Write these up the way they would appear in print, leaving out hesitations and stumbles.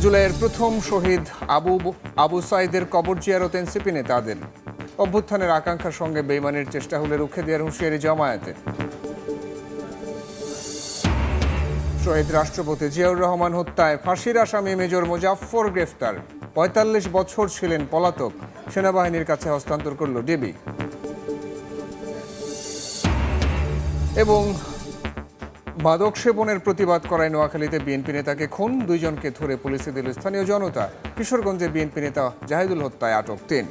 জুলাইয়ের প্রথম শহীদ আবু সাইদের কবর জিয়ারত এনসিপি নেতাদের। অভ্যুত্থানের আকাঙ্ক্ষার সঙ্গে বেইমানির চেষ্টা হলে রুখে দেওয়ার হুঁশিয়ারি জামায়াতের। শহীদ রাষ্ট্রপতি জিয়াউর রহমান হত্যায় ফাঁসির আসামি মেজর মুজাফফর গ্রেফতার। ৪৫ বছর ছিলেন পলাতক, সেনাবাহিনীর কাছে হস্তান্তর করল ডিবি। এবং মাদক সেবনের প্রতিবাদ করায় নোয়াখালীতে বিএনপি নেতাকে খুন, 2 জনকে ধরে পুলিশে দিল স্থানীয় জনতা। কিশোরগঞ্জে বিএনপি নেতা জাহিদুল হত্যায় আটক 3।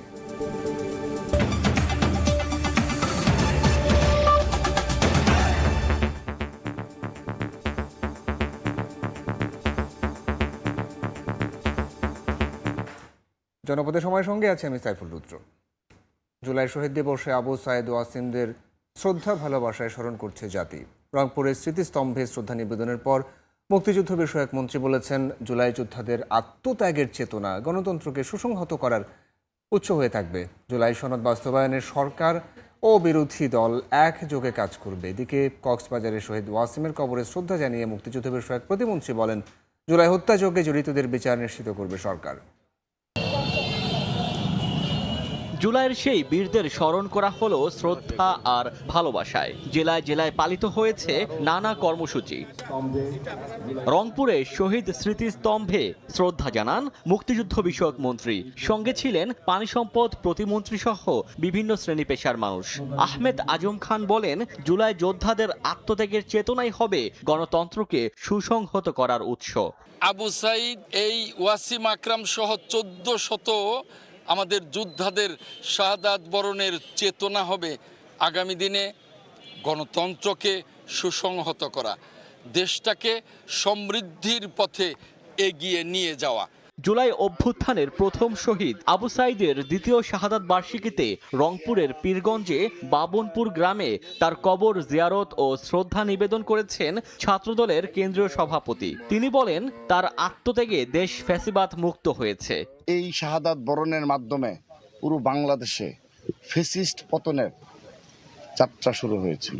জনপদের সময়ের সঙ্গে আছে আমি সাইফুল রুদ্র। জুলাই শহীদ দিবসে আবু সাইদ ওয়াসিমদের শ্রদ্ধা ভালোবাসায় স্মরণ করছে জাতি। রংপুরের স্মৃতিস্তম্ভে শ্রদ্ধা নিবেদনের পর মুক্তিযুদ্ধ বিষয়ক মন্ত্রী বলেছেন, জুলাই যোদ্ধাদের আত্মত্যাগের চেতনা গণতন্ত্রকে সুসংহত করার উৎস হয়ে থাকবে। জুলাই সনদ বাস্তবায়নের সরকার ও বিরোধী দল একযোগে কাজ করবে। এদিকে কক্সবাজারের শহীদ ওয়াসিমের কবরে শ্রদ্ধা জানিয়ে মুক্তিযুদ্ধ বিষয়ক প্রতিমন্ত্রী বলেন, জুলাই হত্যাযজ্ঞে জড়িতদের বিচার নিশ্চিত করবে সরকার। জুলাইয়ের সেই বীরদের স্মরণ করা হলো শ্রদ্ধা আর ভালোবাসায়। জেলায় জেলায় পালিত হয়েছে নানা কর্মসূচি। রংপুরে শহীদ স্মৃতিস্তম্ভে শ্রদ্ধা জানান মুক্তিযুদ্ধ বিষয়ক মন্ত্রী। সঙ্গে ছিলেন পানি সম্পদ প্রতিমন্ত্রী সহ বিভিন্ন শ্রেণী পেশার মানুষ। আহমেদ আজম খান বলেন, জুলাই যোদ্ধাদের আত্মত্যাগের চেতনাই হবে গণতন্ত্রকে সুসংহত করার উৎস। আবু সাইদ, এই ওয়াসিম আকরাম সহ 1400 আমাদের যোদ্ধাদের শাহাদাত বরণের চেতনা হবে আগামী দিনে গণতন্ত্রকে সুসংহত করা, দেশটাকে সমৃদ্ধির পথে এগিয়ে নিয়ে যাওয়া। জুলাই অভ্যুত্থানের প্রথম শহীদ আবু সাইদের দ্বিতীয় শাহাদাত বার্ষিকীতে রংপুরের পীরগঞ্জে বাবনপুর গ্রামে তার কবর জিয়ারত ও শ্রদ্ধা নিবেদন করেছেন ছাত্রদলের কেন্দ্রীয় সভাপতি। তিনি বলেন, তার আত্মত্যাগে দেশ ফ্যাসিবাদ মুক্ত হয়েছে। এই শাহাদাত বরণের মাধ্যমে পুরো বাংলাদেশে ফ্যাসিস্ট পতনের যাত্রা শুরু হয়েছিল।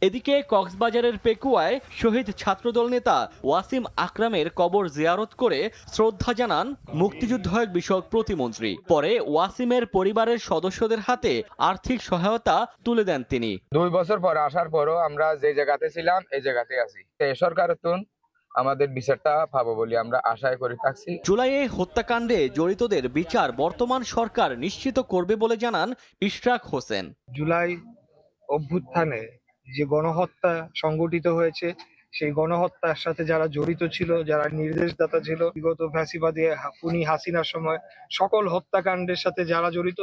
এদিকে কক্সবাজারের পেকুয়ায় শহীদ ছাত্রদল নেতা ওয়াসিম আকরামের কবর জিয়ারত করে শ্রদ্ধা জানান মুক্তিযুদ্ধ বিষয়ক প্রতিমন্ত্রী। পরে ওয়াসিমের পরিবারের সদস্যদের হাতে আর্থিক সহায়তা তুলে দেন তিনি। 2 বছর পর আসার পরও আমরা যে জায়গাতে ছিলাম এই জায়গাতে আছি। সরকারের আমাদের বিচারটা পাবো বলে আমরা আশায় করে থাকছি। জুলাইয়ে হত্যাকাণ্ডে জড়িতদের বিচার বর্তমান সরকার নিশ্চিত করবে বলে জানান ইশরাক হোসেন। জুলাই অভ্যুত্থানে যে গণহত্যা সংগঠিত হয়েছে, সেই গণহত্যার সাথে যারা জড়িত ছিল, যারা নির্দেশদাতা ছিল বিগত ফ্যাসিবাদী খুনি হাসিনার সময়, সকল হত্যাকাণ্ডের সাথে যারা জড়িত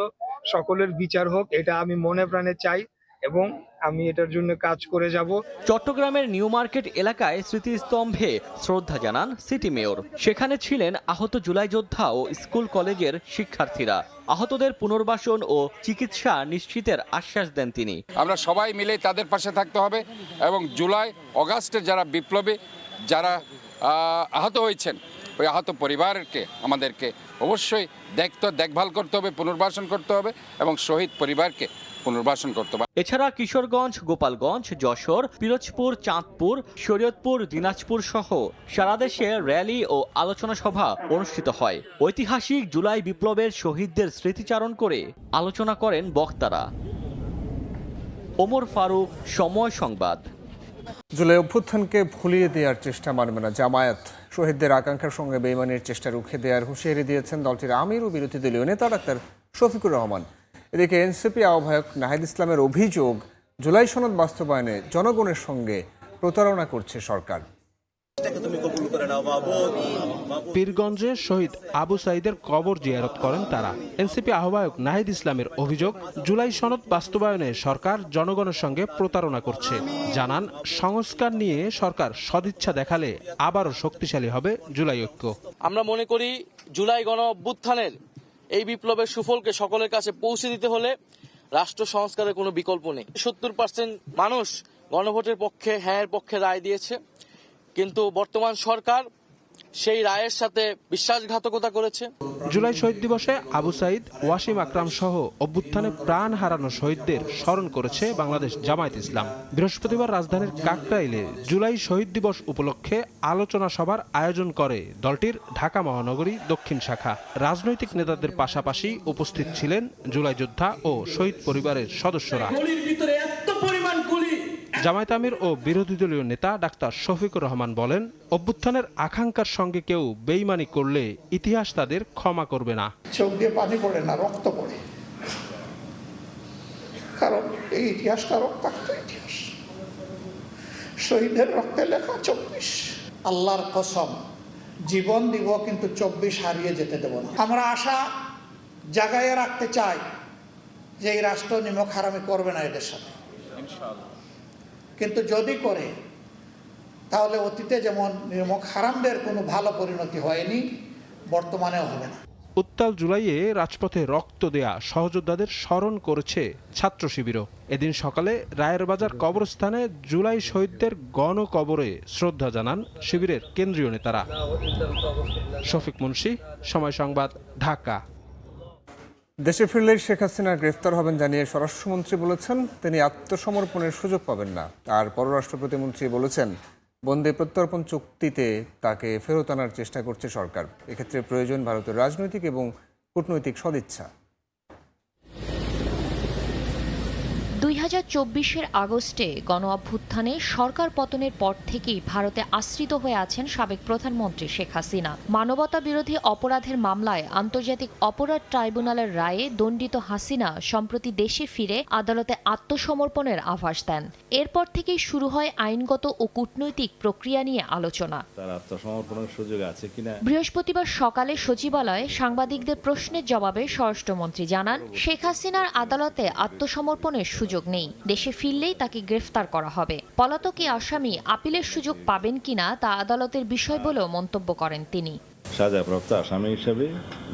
সকলের বিচার হোক, এটা আমি মনে প্রাণে চাই এবং আমি এটার জন্য কাজ করে যাব। চট্টগ্রামের নিউ মার্কেট এলাকায় স্মৃতিস্তম্ভে শ্রদ্ধা জানান সিটি মেয়র। সেখানে ছিলেন আহত জুলাই যোদ্ধা ও স্কুল কলেজের শিক্ষার্থীরা। আহতদের পুনর্বাসন ও চিকিৎসা নিশ্চিতের আশ্বাস দেন তিনি। আমরা সবাই মিলে তাদের পাশে থাকতে হবে এবং জুলাই অগাস্টের যারা বিপ্লবী, যারা আহত হয়েছেন, ওই আহত পরিবারকে আমাদেরকে অবশ্যই দেখভাল করতে হবে, পুনর্বাসন করতে হবে এবং শহীদ পরিবারকে পুনর্বাসন করতে হবে। এছাড়া কিশোরগঞ্জ, গোপালগঞ্জ, যশোর, পিরোজপুর, চাঁদপুর, শরীয়তপুর, দিনাজপুর সহ সারা দেশে র্যালি ও আলোচনা সভা অনুষ্ঠিত হয়। ঐতিহাসিক জুলাই বিপ্লবের শহীদদের স্মৃতিচারণ করে আলোচনা করেন বক্তারা। ওমর ফারুক, সময় সংবাদ। জুলাই অভ্যুত্থানকে ভুলিয়ে দেওয়ার চেষ্টা মানবে না জামায়াত। শহীদদের আকাঙ্ক্ষার সঙ্গে বেইমানির চেষ্টা রুখে দেওয়ার হুঁশিয়ারি দিয়েছেন দলটির আমির ও বিরোধী দলীয় নেতা ডাক্তার শফিকুর রহমান। এদিকে এনসিপি আহ্বায়ক নাহিদ ইসলামের অভিযোগ, জুলাই সনদ বাস্তবায়নে জনগণের সঙ্গে প্রতারণা করছে সরকার। পীরগঞ্জে শহীদ আবু সাইদের কবর জিয়ারত করেন তারা। এনসিপি আহ্বায়ক নাহিদ ইসলামের অভিযোগ, জুলাই সনদ বাস্তবায়নে সরকার জনগণের সঙ্গে প্রতারণা করছে। জানান, সংস্কার নিয়ে সরকার সদিচ্ছা দেখালে আবারও শক্তিশালী হবে জুলাই ঐক্য। আমরা মনে করি জুলাই গণ অভ্যুত্থানের এই বিপ্লবের সুফলকে সকলের কাছে পৌঁছে দিতে হলে রাষ্ট্র সংস্কারের কোনো বিকল্প নেই। 70% মানুষ গণভোটের পক্ষে, হ্যাঁ এর পক্ষে রায় দিয়েছে, কিন্তু বর্তমান সরকার সেই রায়ের সাথে বিশ্বাসঘাতকতা করেছে। জুলাই শহীদ দিবসে আবু সাইদ, ওয়াসিম আকরাম সহ অভ্যুত্থানে প্রাণ হারানো শহীদদের স্মরণ করেছে বাংলাদেশ জামায়াত ইসলাম। বৃহস্পতিবার রাজধানীর কাকরাইলে জুলাই শহীদ দিবস উপলক্ষে আলোচনা সভার আয়োজন করে দলটির ঢাকা মহানগরী দক্ষিণ শাখা। রাজনৈতিক নেতাদের পাশাপাশি উপস্থিত ছিলেন জুলাই যোদ্ধা ও শহীদ পরিবারের সদস্যরা। জামায়াত আমির ও বিরোধী দলীয় নেতা ডাক্তার শফিকুর রহমান বলেন, অভ্যুত্থানের আকাঙ্ক্ষার সঙ্গে কেউ বেইমানি করলে ইতিহাস তাদের ক্ষমা করবে না। চোখ দিয়ে পানি পড়ে না, রক্ত পড়ে, কারণ এই ইতিহাসটা রক্তাক্ত ইতিহাস। শহীদের রক্তে লেখা 24। আল্লাহর কসম, জীবন দিব কিন্তু 24 হারিয়ে যেতে দেব না। আমরা আশা জাগাইয়ে রাখতে চাই যে এই রাষ্ট্র নিমক হারামি করবে না এদের সাথে, কিন্তু যদি করে তাহলে অতীতে যেমন নিমক হারামদের কোনো ভালো পরিণতি হয়নি, বর্তমানেও হবে না। উত্তাল জুলাইয়ে রাজপথে রক্ত দেয়া সহযোদ্ধাদের স্মরণ করেছে ছাত্র শিবিরও। এদিন সকালে রায়ের বাজার কবরস্থানে জুলাই শহীদদের গণকবরে শ্রদ্ধা জানান শিবিরের কেন্দ্রীয় নেতারা। শফিক মুন্সি, সময় সংবাদ, ঢাকা। দেশে ফিরলেই শেখ হাসিনা গ্রেফতার হবেন জানিয়ে স্বরাষ্ট্রমন্ত্রী বলেছেন তিনি আত্মসমর্পণের সুযোগ পাবেন না। আর পররাষ্ট্র প্রতিমন্ত্রী বলেছেন বন্দে প্রত্যর্পণ চুক্তিতে তাকে ফেরত আনার চেষ্টা করছে সরকার। এক্ষেত্রে প্রয়োজন ভারতের রাজনৈতিক এবং কূটনৈতিক সদিচ্ছা। 2024-এর আগস্টে গণ অভ্যুত্থানে সরকার পতনের পর থেকেই ভারতে আশ্রিত হয়ে আছেন সাবেক প্রধানমন্ত্রী শেখ হাসিনা। মানবতা বিরোধী অপরাধের মামলায় আন্তর্জাতিক অপরাধ ট্রাইব্যুনালের রায়ে দণ্ডিত হাসিনা সম্প্রতি দেশে ফিরে আদালতে আত্মসমর্পণের আভাস দেন। এরপর থেকেই শুরু হয় আইনগত ও কূটনৈতিক প্রক্রিয়া নিয়ে আলোচনা। তার আত্মসমর্পণের সুযোগ আছে কিনা। বৃহস্পতিবার সকালে সচিবালয়ে সাংবাদিকদের প্রশ্নের জবাবে স্বরাষ্ট্রমন্ত্রী জানান, শেখ হাসিনার আদালতে আত্মসমর্পণের সুযোগ নেই। দেশে ফিরলেই তাকে গ্রেফতার করা হবে। পলাতক এই আসামি আপিলের সুযোগ পাবেন কিনা তা আদালতের বিষয় বলেও মন্তব্য করেন তিনি। সাজাপ্রাপ্ত আসামি হিসেবে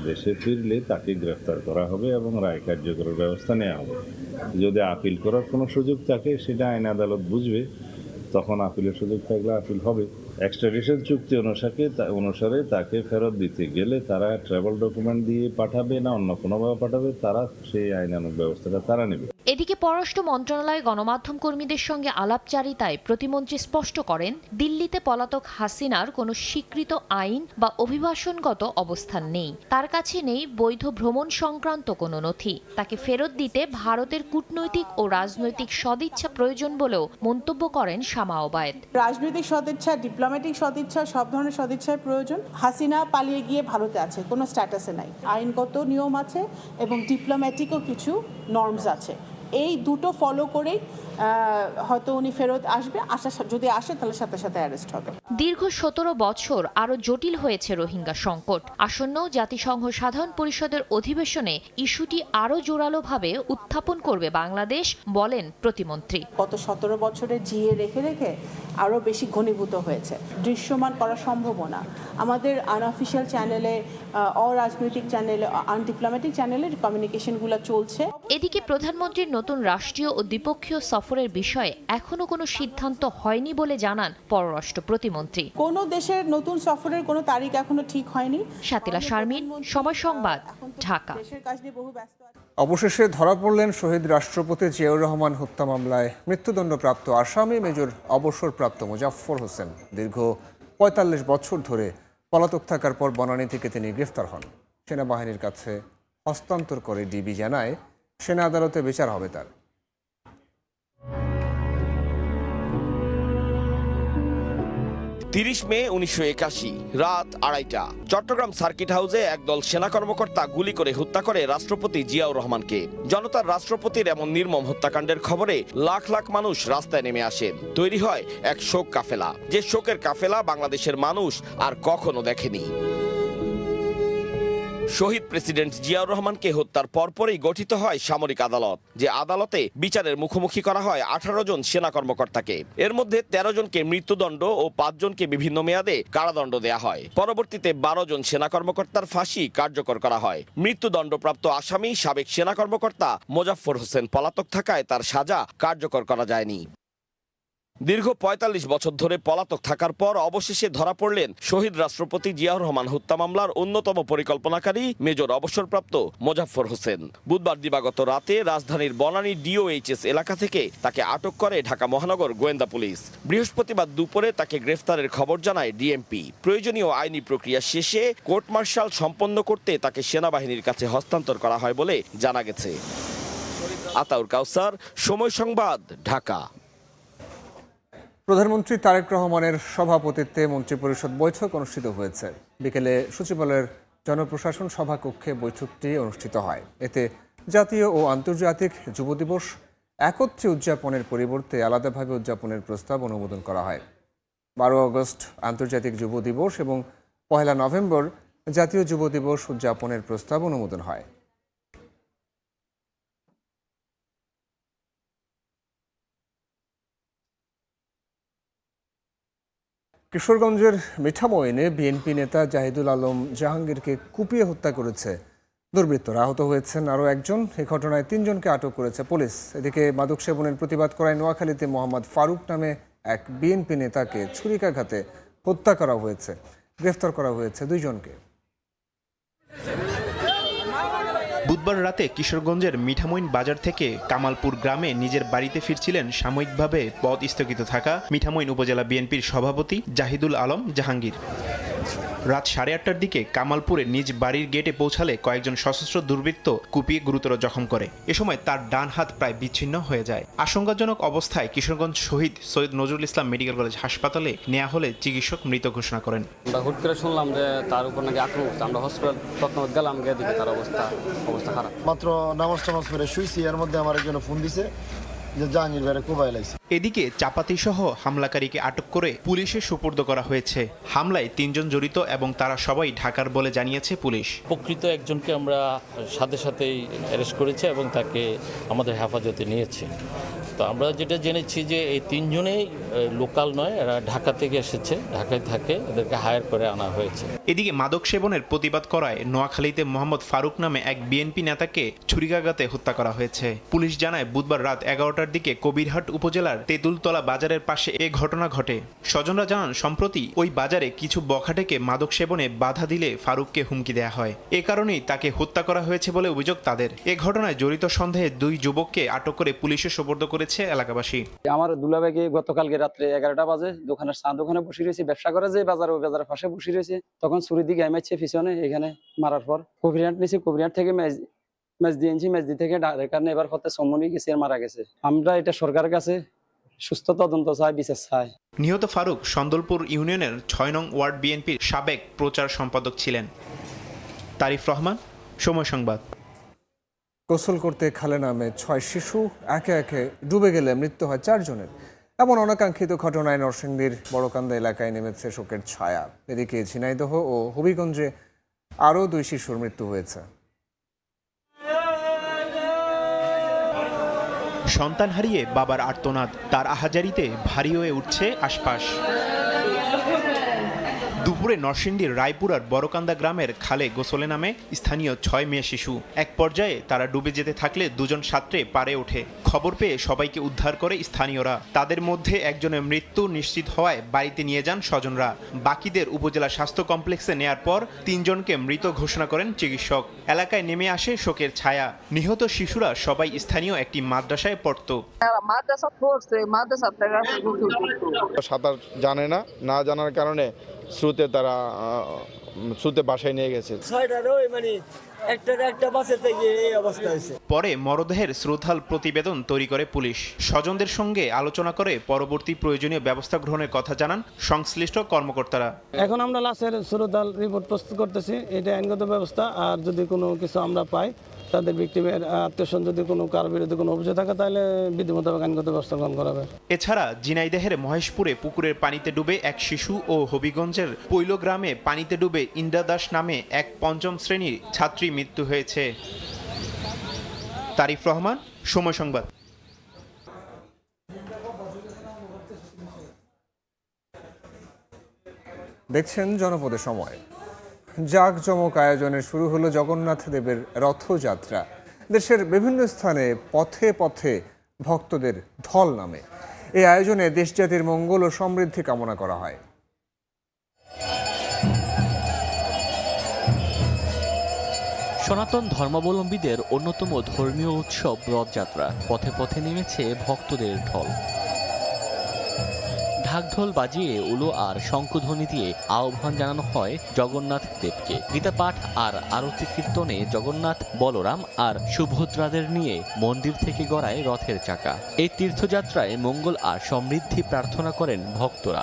দেশে ফিরলে তাকে গ্রেফতার করা হবে এবং রায় কার্যকরের ব্যবস্থা নেওয়া হবে। যদি আপিল করার কোনো সুযোগ থাকে সেটা আইন আদালত বুঝবে, তখন আপিলের সুযোগ থাকলে আপিল হবে। এক্সট্রাডিশন চুক্তি অনুসারে তাকে ফেরত দিতে গেলে তারা ট্রাভেল ডকুমেন্ট দিয়ে পাঠাবে না অন্য কোনোভাবে পাঠাবে, তারা সেই আইনানুগ ব্যবস্থাটা তারা নেবে। এদিকে পররাষ্ট্র মন্ত্রণালয় গণমাধ্যম কর্মীদের সঙ্গে আলাপচারিতায় প্রতিমন্ত্রী স্পষ্ট করেন, দিল্লিতে পলাতক হাসিনার কোনো স্বীকৃত আইন বা অভিবাসনগত অবস্থান নেই। তার কাছে নেই বৈধ ভ্রমণ সংক্রান্ত কোনো নথি। তাকে ফেরত দিতে ভারতের কূটনৈতিক ও রাজনৈতিক সদিচ্ছা প্রয়োজন বলেও মন্তব্য করেন শামা ওবায়েদ। রাজনৈতিক সদিচ্ছা, ডিপ্লোম্যাটিক সদিচ্ছা, সব ধরনের সদিচ্ছার প্রয়োজন। হাসিনা পালিয়ে গিয়ে ভারতে আছে, কোনো স্ট্যাটাসে নাই। আইনগত নিয়ম আছে এবং ডিপ্লোম্যাটিকও কিছু নর্মস আছে। এই দুটো ফলো করেই হয়তো উনি ফেরত আসবে। যদি আসে তাহলে সাথে সাথে অ্যারেস্ট হবে। দীর্ঘ 17 বছর আরও জটিল হয়েছে রোহিঙ্গা সংকট। আসন্ন জাতিসংঘ সাধারণ পরিষদের অধিবেশনে ইস্যুটি আরও জোরালোভাবে উত্থাপন করবে বাংলাদেশ, বলেন প্রতিমন্ত্রী। গত 17 বছরে জিয়ে রেখে রেখে আরও বেশি ঘনীভূত হয়েছে। দৃশ্যমান করা সম্ভব না। আমাদের আনঅফিশিয়াল চ্যানেলে, অরাজনৈতিক চ্যানেলে, আনডিপ্লোম্যাটিক চ্যানেলে কমিউনিকেশনগুলো চলছে। এদিকে প্রধানমন্ত্রীর নতুন রাষ্ট্রীয় ও দ্বিপক্ষীয় সফরের বিষয়ে এখনো কোনো সিদ্ধান্ত হয়নি বলে জানান পররাষ্ট্র প্রতিমন্ত্রী। কোনো দেশের নতুন সফরের কোনো তারিখ এখনো ঠিক হয়নি। শাতিলা শারমিন, সময় সংবাদ, ঢাকা। অবশেষে ধরা পড়লেন শহীদ রাষ্ট্রপতি জিয়াউর রহমান হত্যা মামলায় মৃত্যুদণ্ডপ্রাপ্ত আসামি মেজর অবসরপ্রাপ্ত মোজাফফর হোসেন। দীর্ঘ ৪৫ বছর ধরে পলাতক থাকার পর বনানী থেকে তিনি গ্রেফতার হন। সেনাবাহিনীর কাছে হস্তান্তর করে ডিবি জানায় সেনা আদালতে বিচার হবে তার। 30 মে 1981 রাত 2:30টা চট্টগ্রাম সার্কিট হাউসে একদল সেনা কর্মকর্তা গুলি করে হত্যা করে রাষ্ট্রপতি জিয়াউর রহমানকে। জনতার রাষ্ট্রপতির এমন নির্মম হত্যাকাণ্ডের খবরে লাখ লাখ মানুষ রাস্তায় নেমে আসেন। তৈরি হয় এক শোক কাফেলা, যে শোকের কাফেলা বাংলাদেশের মানুষ আর কখনো দেখেনি। শহীদ প্রেসিডেন্ট জিয়াউর রহমানকে হত্যার পরপরই গঠিত হয় সামরিক আদালত, যে আদালতে বিচারের মুখোমুখি করা হয় 18 জন সেনা কর্মকর্তাকে। এর মধ্যে 13 জনকে মৃত্যুদণ্ড ও 5 জনকে বিভিন্ন মেয়াদে কারাদণ্ড দেয়া হয়। পরবর্তীতে 12 জন সেনা কর্মকর্তার ফাঁসি কার্যকর করা হয়। মৃত্যুদণ্ডপ্রাপ্ত আসামি সাবেক সেনা কর্মকর্তা মোজাফফর হোসেন পলাতক থাকায় তার সাজা কার্যকর করা যায়নি। দীর্ঘ ৪৫ বছর ধরে পলাতক থাকার পর অবশেষে ধরা পড়লেন শহীদ রাষ্ট্রপতি জিয়াউর রহমান হত্যা মামলার অন্যতম পরিকল্পনাকারী মেজর অবসরপ্রাপ্ত মোজাফফর হোসেন। বুধবার দিবাগত রাতে রাজধানীর বনানী ডিওএইচএস এলাকা থেকে তাকে আটক করে ঢাকা মহানগর গোয়েন্দা পুলিশ। বৃহস্পতিবার দুপুরে তাকে গ্রেফতারের খবর জানায় ডিএমপি। প্রয়োজনীয় আইনি প্রক্রিয়া শেষে কোর্ট মার্শাল সম্পন্ন করতে তাকে সেনাবাহিনীর কাছে হস্তান্তর করা হয় বলে জানা গেছে। আতাউর কাউসার, সময় সংবাদ, ঢাকা। প্রধানমন্ত্রী তারেক রহমানের সভাপতিত্বে মন্ত্রিপরিষদ বৈঠক অনুষ্ঠিত হয়েছে। বিকেলে সচিবালয়ের জনপ্রশাসন সভাকক্ষে বৈঠকটি অনুষ্ঠিত হয়। এতে জাতীয় ও আন্তর্জাতিক যুব দিবস একত্রে উদযাপনের পরিবর্তে আলাদাভাবে উদযাপনের প্রস্তাব অনুমোদন করা হয়। 12 আগস্ট আন্তর্জাতিক যুব দিবস এবং 1 নভেম্বর জাতীয় যুব দিবস উদযাপনের প্রস্তাব অনুমোদন হয়। কিশোরগঞ্জের মিঠামইনে বিএনপি নেতা জাহিদুল আলম জাহাঙ্গীরকে কুপিয়ে হত্যা করেছে দুর্বৃত্তরা। আহত হয়েছেন আরও একজন। এ ঘটনায় 3 জনকে আটক করেছে পুলিশ। এদিকে মাদক সেবনের প্রতিবাদ করায় নোয়াখালীতে মোহাম্মদ ফারুক নামে এক বিএনপি নেতাকে ছুরিকাঘাতে হত্যা করা হয়েছে। গ্রেফতার করা হয়েছে 2 জনকে। বুধবার রাতে কিশোরগঞ্জের মিঠামইন বাজার থেকে কামালপুর গ্রামে নিজের বাড়িতে ফিরছিলেন সাময়িকভাবে পদ স্থগিত থাকা মিঠামইন উপজেলা বিএনপির সভাপতি জাহিদুল আলম জাহাঙ্গীর। রাত 8:30টার দিকে কামালপুরে নিজ বাড়ির গেটে পৌঁছালে কয়েকজন সশস্ত্র দুর্বৃত্ত কুপিয়ে গুরুতর জখম করে। এ সময় তার ডান হাত প্রায় বিচ্ছিন্ন হয়ে যায়। আশঙ্কাজনক অবস্থায় কিশোরগঞ্জ শহীদ সৈয়দ নজরুল ইসলাম মেডিকেল কলেজ হাসপাতালে নেওয়া হলে চিকিৎসক মৃত ঘোষণা করেন। আমরা হুট করে শুনলাম যে তার উপর নাকি আক্রমণ হচ্ছে। আমরা হসপিটাল তৎক্ষণাৎ গেলাম, গিয়ে দেখি তার অবস্থা খারাপ। মাত্র নামাজ করে শুইছি, এর মধ্যে আমার একজন ফোন দিছে যে জাহাঙ্গীর ভাইরে কোবাই লাইছে। এদিকে চাপাতি সহ হামলাকারীকে আটক করে পুলিশে সুপর্দ করা হয়েছে। হামলায় 3 জন জড়িত এবং তারা সবাই ঢাকার বলে জানিয়েছে পুলিশ। প্রকৃত একজনকে আমরা সাথে সাথেই অ্যারেস্ট করেছি এবং তাকে আমাদের হেফাজতে নিয়েছি। তো আমরা যেটা জেনেছি যে এই 3 জনেই লোকাল নয়, এরা ঢাকা থেকে এসেছে, ঢাকায় থাকে, এদেরকে হায়ার করে আনা হয়েছে। এদিকে মাদক সেবনের প্রতিবাদ করায় নোয়াখালীতে মোহাম্মদ ফারুক নামে এক বিএনপি নেতাকে ছুরিকাঘাতে হত্যা করা হয়েছে। পুলিশ জানায় বুধবার রাত 11টার দিকে কবিরহাট উপজেলার তেঁতুলতলা বাজারের পাশে এ ঘটনা ঘটে। স্বজনরা জানান সম্প্রতি ওই বাজারে কিছু বখাটেকে মাদক সেবনে বাধা দিলে ফারুককে হুমকি দেয়া হয়। এ কারণেই তাকে হত্যা করা হয়েছে বলে অভিযোগ তাদের। এ ঘটনায় জড়িত সন্দেহে 2 যুবককে আটক করে পুলিশে সোপর্দ করেছে এলাকাবাসী। আমার দুলাভাইকে গতকালকে রাত্রে 11টা বাজে দোকানের চা দোকানে বসে রয়েছে, ব্যবসা করে যে বাজারে, ওই বাজারের পাশে বসে রয়েছে। তখন ছুরি দিকে মারছে পিছনে, এখানে মারার পর কবিরহাট নিয়েছি, কবিরহাট থেকে ম্যাচ দিয়েছি, ম্যাচ দিয়ে থেকে কারণে এবার হতে সম্মনি গেছে, মারা গেছে। আমরা এটা সরকারের কাছে সুস্থ তদন্ত চাই, বিচার চাই। নিহত ফারুক সন্দলপুর ইউনিয়নের 6 নং ওয়ার্ড বিএনপির সাবেক প্রচার সম্পাদক ছিলেন। তারিফ রহমান, সময় সংবাদ। গোসল করতে খালে নামে 6 শিশু একে একে ডুবে গেলে মৃত্যু হয় 4 জনের। এমন অনাকাঙ্ক্ষিত ঘটনায় নরসিংদীর বড়কান্দা এলাকায় নেমেছে শোকের ছায়া। এদিকে ঝিনাইদহ ও হবিগঞ্জে আরও 2 শিশুর মৃত্যু হয়েছে। সন্তান হারিয়ে বাবার আর্তনাদ, তার আহাজারিতে ভারী হয়ে উঠছে আশপাশ। দুপুরে নরসিংদীর রায়পুরার বড়কান্দা গ্রামের খালে গোসলে নামে স্থানীয় 6 মেয়ে শিশু। এক পর্যায়ে তারা ডুবে যেতে থাকলে 2 জন সাঁতরে পারে ওঠে। খবর পেয়ে সবাইকে উদ্ধার করে স্থানীয়রা। তাদের মধ্যে একজনের মৃত্যু নিশ্চিত হওয়ায় বাড়িতে নিয়ে যান স্বজনরা। বাকিদের উপজেলা স্বাস্থ্য কমপ্লেক্সে নেয়ার পর 3 জনকে মৃত ঘোষণা করেন চিকিৎসক। এলাকায় নেমে আসে শোকের ছায়া। নিহত শিশুরা সবাই স্থানীয় একটি মাদ্রাসায় পড়ত। সাঁতার জানে না জানার কারণে স্রোতে বাসায় নিয়ে গেছে। পরে মরদেহের শ্রদ্ধাল প্রতিবেদন তৈরি করে পুলিশ। স্বজনদের সঙ্গে আলোচনা করে পরবর্তী প্রয়োজনীয় ব্যবস্থা গ্রহণের কথা জানান সংশ্লিষ্ট কর্মকর্তারা। এখন আমরা লাশের শ্রদ্ধাল রিপোর্ট প্রস্তুত করতেছি, এটা আইনগত ব্যবস্থা। আর যদি কোনো কিছু আমরা পাই, তাদের ভিকটিমের আত্মীয়স্বজন যদি কোনো কারোর বিরুদ্ধে কোনো অভিযোগ থাকে, তাহলে বিধি মোতাবেক আইনগত ব্যবস্থা গ্রহণ করা হবে। এছাড়া ঝিনাইদহের মহেশপুরে পুকুরের পানিতে ডুবে 1 শিশু ও হবিগঞ্জের পৈল গ্রামে পানিতে ডুবে ইন্দ্রা দাস নামে এক 5ম শ্রেণীর ছাত্রী মৃত্যু হয়েছে। তারিফ রহমান, সময় সংবাদ। দেখছেন জনপদের সময়। জাঁকজমক আয়োজনে শুরু হলো জগন্নাথ দেবের রথযাত্রা। দেশের বিভিন্ন স্থানে পথে পথে ভক্তদের ঢল নামে। এই আয়োজনে দেশজাতির মঙ্গল ও সমৃদ্ধি কামনা করা হয়। সনাতন ধর্মাবলম্বীদের অন্যতম ধর্মীয় উৎসব রথযাত্রা। পথে পথে নেমেছে ভক্তদের ঢল। ঢাকঢোল বাজিয়ে উলো আর শঙ্খধ্বনি দিয়ে আহ্বান জানানো হয় জগন্নাথ দেবকে। গীতা পাঠ আর আরতি কীর্তনে জগন্নাথ, বলরাম আর সুভদ্রাদের নিয়ে মন্দির থেকে গড়ায় রথের চাকা। এই তীর্থযাত্রায় মঙ্গল আর সমৃদ্ধি প্রার্থনা করেন ভক্তরা।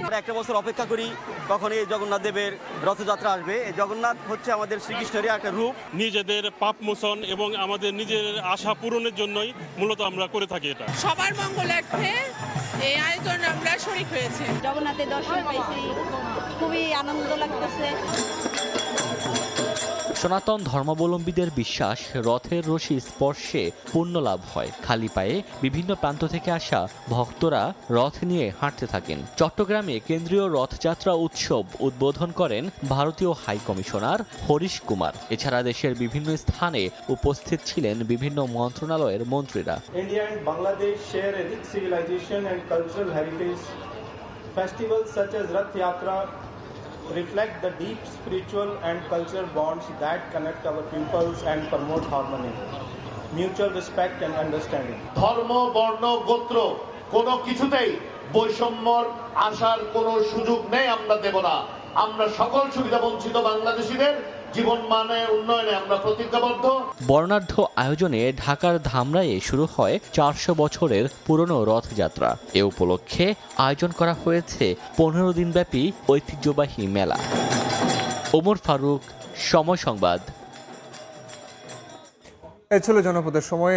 আমরা একটা বছর অপেক্ষা করি কখন এই জগন্নাথ দেবের রথযাত্রা আসবে। এই জগন্নাথ হচ্ছে আমাদের শ্রীকৃষ্ণের একটা রূপ। নিজেদের পাপ মোচন এবং আমাদের নিজের আশা পূরণের জন্যই মূলত আমরা করে থাকি এটা। সবার মঙ্গলার্থে এই আয়োজন আমরা শরীক হয়েছে। জগন্নাথের দর্শন পাইছি, খুবই আনন্দ লাগতেছে। সনাতন ধর্মাবলম্বীদের বিশ্বাস, রথের রশি স্পর্শে পুণ্য লাভ হয়। খালি পায়ে বিভিন্ন প্রান্ত থেকে আসা ভক্তরা রথ নিয়ে হাঁটতে থাকেন। চট্টগ্রামে কেন্দ্রীয় রথযাত্রা উৎসব উদ্বোধন করেন ভারতীয় হাই কমিশনার হরিশ কুমার। এছাড়া দেশের বিভিন্ন স্থানে উপস্থিত ছিলেন বিভিন্ন মন্ত্রণালয়ের মন্ত্রীরা। India and Bangladesh share a rich civilization and cultural heritage. Festivals such as Rath Yatra reflect the deep spiritual and cultural bonds that connect our peoples and promote harmony, mutual respect and understanding. ধর্ম, বর্ণ, গোত্র কোনো কিছুতেই বৈষম্যর আসার কোনো সুযোগ নেই, আমরা দেব না। আমরা সকল সুবিধা বঞ্চিত বাংলাদেশীদের জীবন মানের উন্নয়নে আমরা প্রতিজ্ঞাবদ্ধ। বর্ণাঢ্য আয়োজনে ঢাকার ধামরাইয়ে শুরু হয় 400 বছরের পুরনো রথযাত্রা। এ উপলক্ষে আয়োজন করা হয়েছে 15 দিনব্যাপী ঐতিহ্যবাহী মেলা। ওমর ফারুক, সময় সংবাদ। এ ছিল জনপদের সময়।